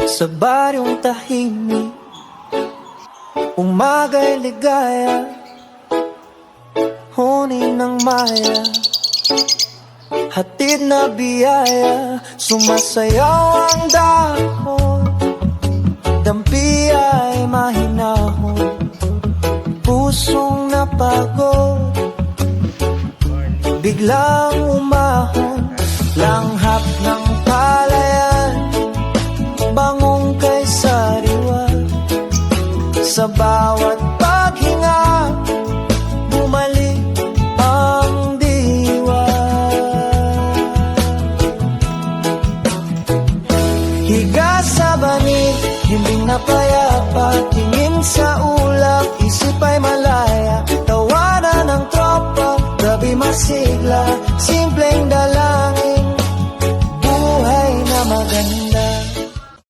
Sa baryong tahimik, umaga'y ligaya, huni ng maya, hatid na biyaya. Sumasayaw ang dahon, dampi ay mahinahon, pusong napagod, biglang umahon. Langhap ng palayan, bangong kay sariwa. Sa bawat paghinga, bumalik ang diwa. Higa sa banig, hiling na payapa, tingin sa ulap, isip ay malaya. Tawanan ng tropa, gabi masigla, simpleng dalangin.